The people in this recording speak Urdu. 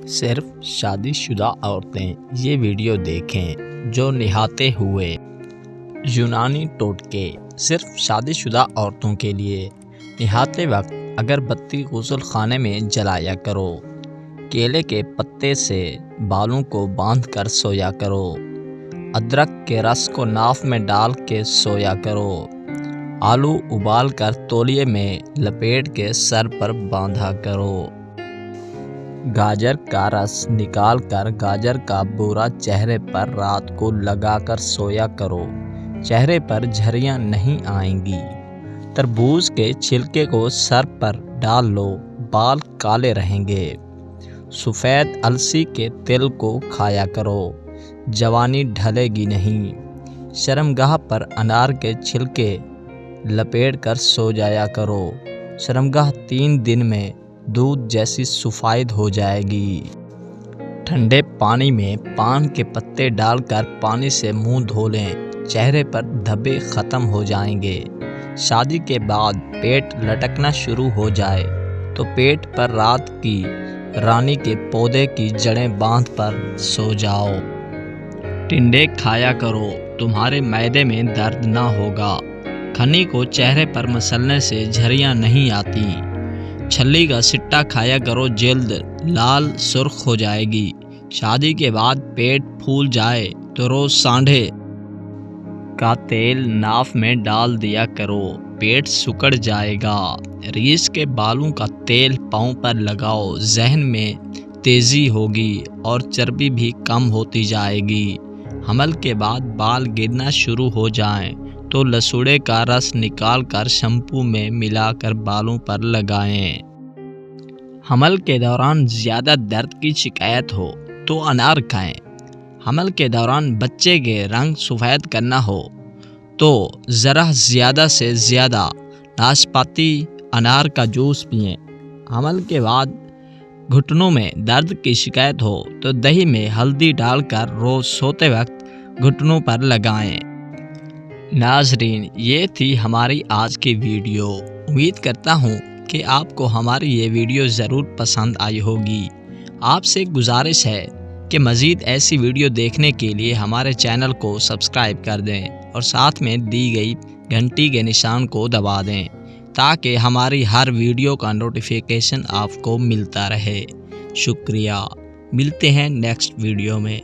صرف شادی شدہ عورتیں یہ ویڈیو دیکھیں جو نہاتے ہوئے یونانی ٹوٹکے صرف شادی شدہ عورتوں کے لیے نہاتے وقت اگر بتی غسل خانے میں جلایا کرو، کیلے کے پتے سے بالوں کو باندھ کر سویا کرو، ادرک کے رس کو ناف میں ڈال کے سویا کرو، آلو ابال کر تولیے میں لپیٹ کے سر پر باندھا کرو، گاجر کا رس نکال کر گاجر کا بورا چہرے پر رات کو لگا کر سویا کرو، چہرے پر جھریاں نہیں آئیں گی، تربوز کے چھلکے کو سر پر ڈال لو، بال کالے رہیں گے، سفید السی کے تل کو کھایا کرو، جوانی ڈھلے گی نہیں، شرمگاہ پر انار کے چھلکے لپیٹ کر سو جایا کرو، شرمگاہ 3 دن میں دودھ جیسی سفید ہو جائے گی، ٹھنڈے پانی میں پان کے پتے ڈال کر پانی سے منہ دھو لیں، چہرے پر دھبے ختم ہو جائیں گے، شادی کے بعد پیٹ لٹکنا شروع ہو جائے تو پیٹ پر رات کی رانی کے پودے کی جڑیں باندھ پر سو جاؤ، ٹنڈے کھایا کرو، تمہارے معدے میں درد نہ ہوگا، کھنی کو چہرے پر مسلنے سے جھریاں نہیں آتی، چھلی کا سٹا کھایا کرو، جلد لال سرخ ہو جائے گی، شادی کے بعد پیٹ پھول جائے تو روز سانڈھے کا تیل ناف میں ڈال دیا کرو، پیٹ سکڑ جائے گا، ریس کے بالوں کا تیل پاؤں پر لگاؤ، ذہن میں تیزی ہوگی اور چربی بھی کم ہوتی جائے گی، حمل کے بعد بال گرنا شروع ہو جائیں تو لسوڑے کا رس نکال کر شیمپو میں ملا کر بالوں پر لگائیں، حمل کے دوران زیادہ درد کی شکایت ہو تو انار کھائیں، حمل کے دوران بچے کے رنگ سفید کرنا ہو تو ذرا زیادہ سے زیادہ ناشپاتی انار کا جوس پئیں، حمل کے بعد گھٹنوں میں درد کی شکایت ہو تو دہی میں ہلدی ڈال کر روز سوتے وقت گھٹنوں پر لگائیں۔ ناظرین، یہ تھی ہماری آج کی ویڈیو، امید کرتا ہوں کہ آپ کو ہماری یہ ویڈیو ضرور پسند آئی ہوگی، آپ سے گزارش ہے کہ مزید ایسی ویڈیو دیکھنے کے لیے ہمارے چینل کو سبسکرائب کر دیں اور ساتھ میں دی گئی گھنٹی کے نشان کو دبا دیں تاکہ ہماری ہر ویڈیو کا نوٹیفیکیشن آپ کو ملتا رہے۔ شکریہ، ملتے ہیں نیکسٹ ویڈیو میں۔